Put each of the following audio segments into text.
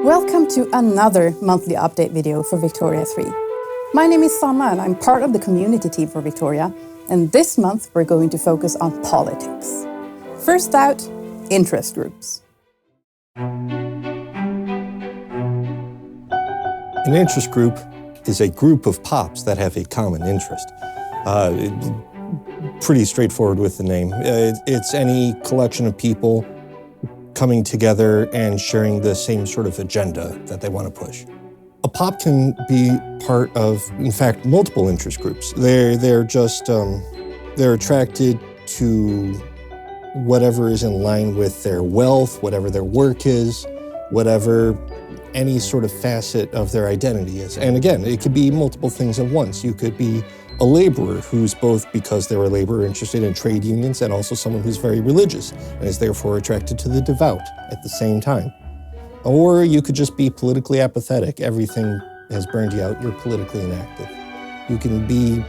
Welcome to another monthly update video for Victoria 3. My name is Sanna and I'm part of the community team for Victoria, and this month we're going to focus on politics. First out, interest groups. An interest group is a group of pops that have a common interest. Pretty straightforward with the name. It's any collection of people coming together and sharing the same sort of agenda that they want to push. A pop can be part of, in fact, multiple interest groups. They're attracted to whatever is in line with their wealth, whatever their work is, whatever any sort of facet of their identity is. And again, it could be multiple things at once. You could be a laborer who's both, because they're a laborer, interested in trade unions, and also someone who's very religious and is therefore attracted to the devout at the same time. Or you could just be politically apathetic. Everything has burned you out. You're politically inactive. You can be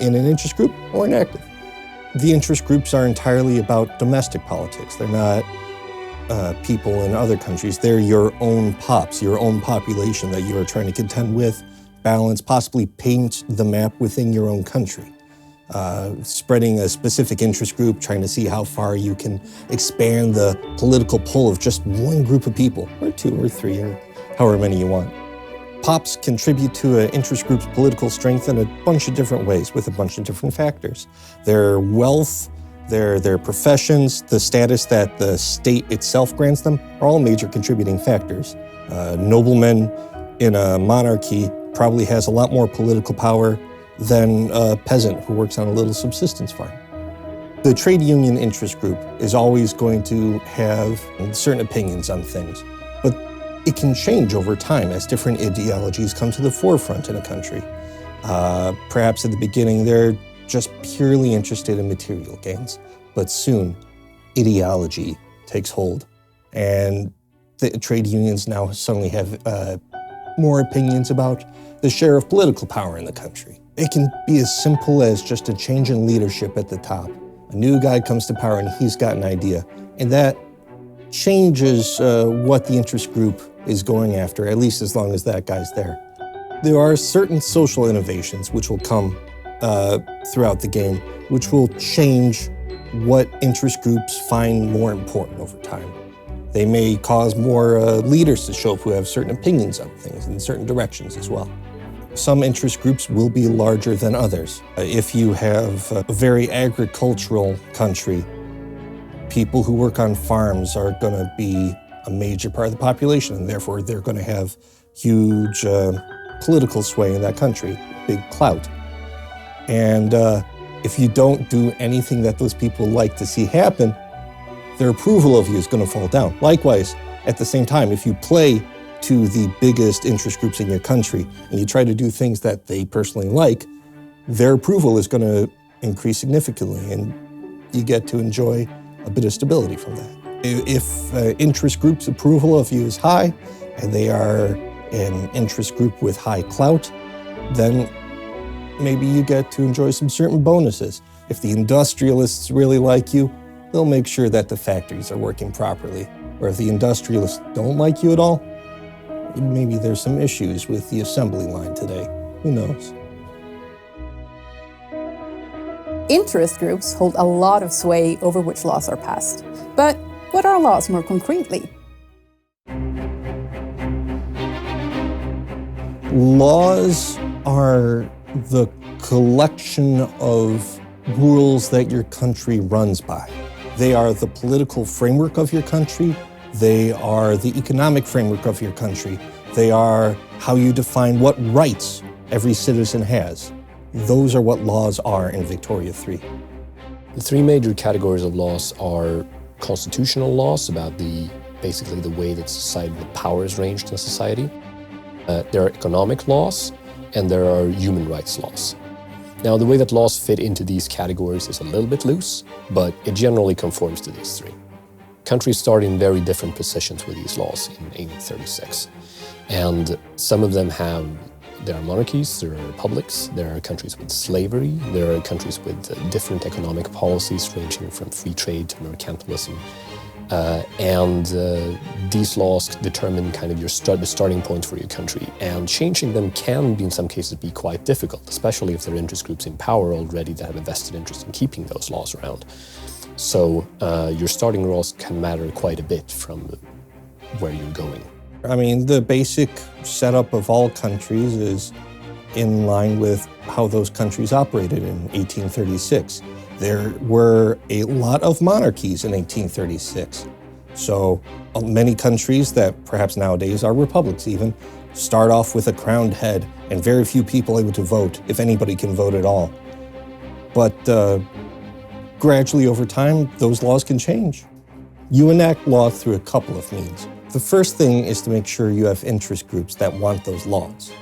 in an interest group or inactive. The interest groups are entirely about domestic politics. They're not people in other countries. They're your own pops, your own population that you are trying to contend with, balance, possibly paint the map within your own country. Spreading a specific interest group, trying to see how far you can expand the political pull of just one group of people, or two or three, or however many you want. Pops contribute to an interest group's political strength in a bunch of different ways with a bunch of different factors. Their wealth, their professions, the status that the state itself grants them are all major contributing factors. Nobleman in a monarchy probably has a lot more political power than a peasant who works on a little subsistence farm. The trade union interest group is always going to have certain opinions on things, but it can change over time as different ideologies come to the forefront in a country. Perhaps at the beginning, they're just purely interested in material gains, but soon ideology takes hold, and the trade unions now suddenly have more opinions about the share of political power in the country. It can be as simple as just a change in leadership at the top. A new guy comes to power and he's got an idea, and that changes what the interest group is going after, at least as long as that guy's there. There are certain social innovations which will come throughout the game, which will change what interest groups find more important over time. They may cause more leaders to show up who have certain opinions on things in certain directions as well. Some interest groups will be larger than others. If you have a very agricultural country, people who work on farms are going to be a major part of the population, and therefore they're going to have huge political sway in that country, big clout. And if you don't do anything that those people like to see happen, their approval of you is going to fall down. Likewise, at the same time, if you play to the biggest interest groups in your country and you try to do things that they personally like, their approval is going to increase significantly, and you get to enjoy a bit of stability from that. If interest group's approval of you is high and they are an interest group with high clout, then maybe you get to enjoy some certain bonuses. If the industrialists really like you, they'll make sure that the factories are working properly. Or if the industrialists don't like you at all, maybe there's some issues with the assembly line today. Who knows? Interest groups hold a lot of sway over which laws are passed. But what are laws more concretely? Laws are the collection of rules that your country runs by. They are the political framework of your country. They are the economic framework of your country. They are how you define what rights every citizen has. Those are what laws are in Victoria 3. The three major categories of laws are constitutional laws about basically the way that the power is ranged in society. There are economic laws, and there are human rights laws. Now, the way that laws fit into these categories is a little bit loose, but it generally conforms to these three. Countries start in very different positions with these laws in 1836. And some of them there are monarchies, there are republics, there are countries with slavery, there are countries with different economic policies ranging from free trade to mercantilism. These laws determine kind of the starting point for your country, and changing them can be, in some cases, be quite difficult, especially if there are interest groups in power already that have a vested interest in keeping those laws around. So your starting laws can matter quite a bit from where you're going. I mean, the basic setup of all countries is in line with how those countries operated in 1836. There were a lot of monarchies in 1836. So many countries that perhaps nowadays are republics even, start off with a crowned head and very few people able to vote, if anybody can vote at all. But gradually over time, those laws can change. You enact law through a couple of means. The first thing is to make sure you have interest groups that want those laws.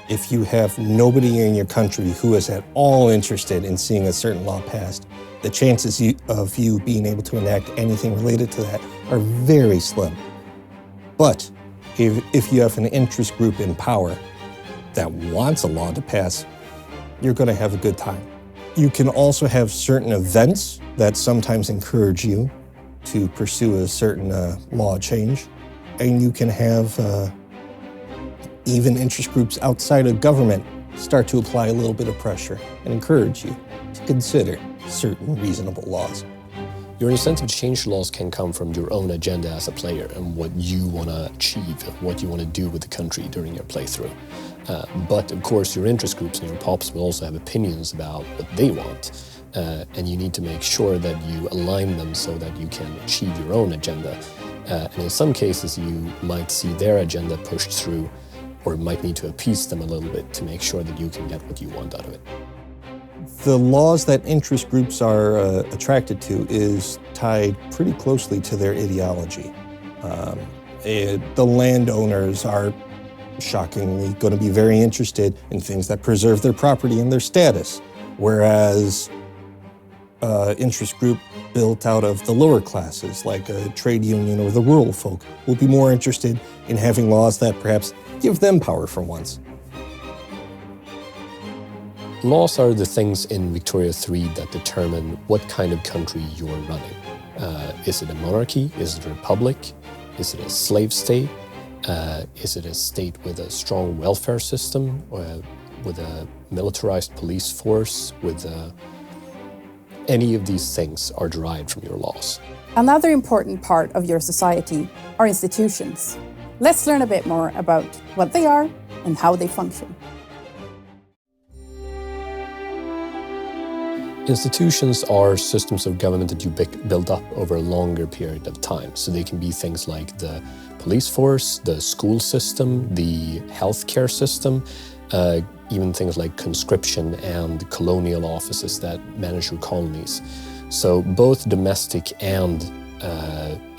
If you have nobody in your country who is at all interested in seeing a certain law passed, the chances of you being able to enact anything related to that are very slim. But if you have an interest group in power that wants a law to pass, you're going to have a good time. You can also have certain events that sometimes encourage you to pursue a certain law change. And you can have even interest groups outside of government start to apply a little bit of pressure and encourage you to consider certain reasonable laws. Your incentive to change laws can come from your own agenda as a player and what you want to achieve and what you want to do with the country during your playthrough. But of course, your interest groups and your pops will also have opinions about what they want. And you need to make sure that you align them so that you can achieve your own agenda. And in some cases, you might see their agenda pushed through, or might need to appease them a little bit to make sure that you can get what you want out of it. The laws that interest groups are attracted to is tied pretty closely to their ideology. The landowners are shockingly going to be very interested in things that preserve their property and their status, whereas interest group built out of the lower classes, like a trade union or the rural folk, will be more interested in having laws that perhaps give them power for once. Laws are the things in Victoria 3 that determine what kind of country you're running. Is it a monarchy? Is it a republic? Is it a slave state? Is it a state with a strong welfare system, with a militarized police force, any of these things are derived from your laws. Another important part of your society are institutions. Let's learn a bit more about what they are and how they function. Institutions are systems of government that you build up over a longer period of time. So they can be things like the police force, the school system, the healthcare system, even things like conscription and colonial offices that manage your colonies. So both domestic and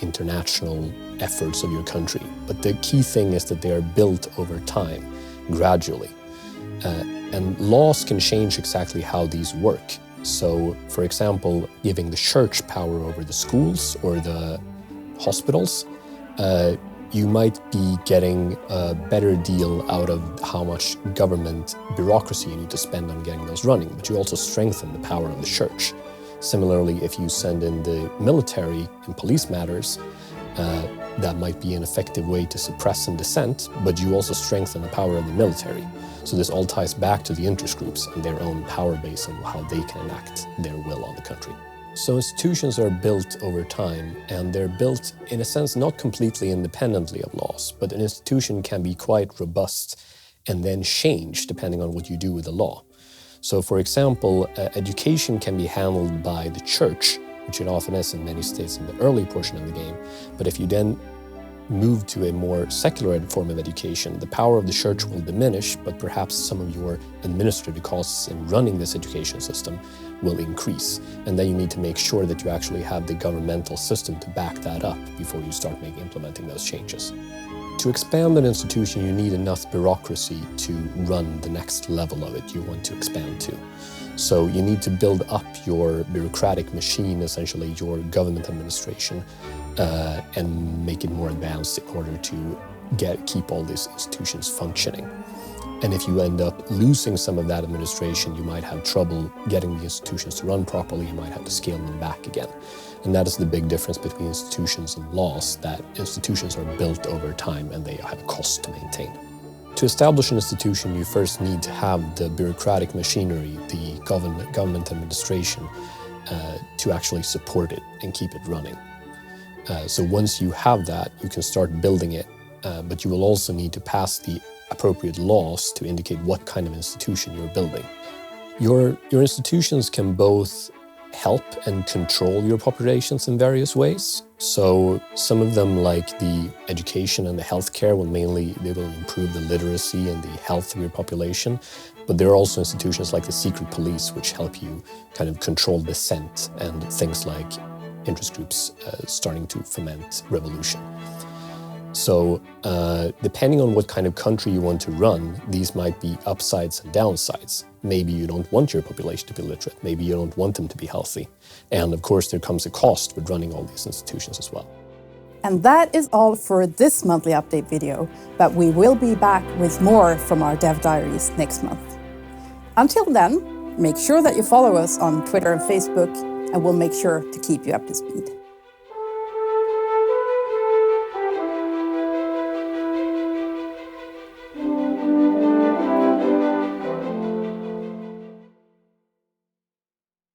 international efforts of your country. But the key thing is that they are built over time, gradually. And laws can change exactly how these work. So, for example, giving the church power over the schools or the hospitals, you might be getting a better deal out of how much government bureaucracy you need to spend on getting those running, but you also strengthen the power of the church. Similarly, if you send in the military in police matters, that might be an effective way to suppress some dissent, but you also strengthen the power of the military. So this all ties back to the interest groups and their own power base and how they can enact their will on the country. So institutions are built over time, and they're built, in a sense, not completely independently of laws, but an institution can be quite robust and then change depending on what you do with the law. So, for example, education can be handled by the church, which it often is in many states in the early portion of the game. But if you then move to a more secular form of education, the power of the church will diminish, but perhaps some of your administrative costs in running this education system will increase. And then you need to make sure that you actually have the governmental system to back that up before you start implementing those changes. To expand an institution, you need enough bureaucracy to run the next level of it you want to expand to. So you need to build up your bureaucratic machine, essentially your government administration, and make it more advanced in order to keep all these institutions functioning. And if you end up losing some of that administration, you might have trouble getting the institutions to run properly. You might have to scale them back again. And that is the big difference between institutions and laws, that institutions are built over time and they have a cost to maintain. To establish an institution, you first need to have the bureaucratic machinery, the government administration, to actually support it and keep it running. So once you have that, you can start building it, but you will also need to pass the appropriate laws to indicate what kind of institution you're building. Your institutions can both help and control your populations in various ways. So some of them, like the education and the healthcare, they will improve the literacy and the health of your population. But there are also institutions like the secret police, which help you kind of control dissent and things like interest groups starting to foment revolution. So depending on what kind of country you want to run, these might be upsides and downsides. Maybe you don't want your population to be literate. Maybe you don't want them to be healthy. And of course, there comes a cost with running all these institutions as well. And that is all for this monthly update video, but we will be back with more from our Dev Diaries next month. Until then, make sure that you follow us on Twitter and Facebook, and we'll make sure to keep you up to speed.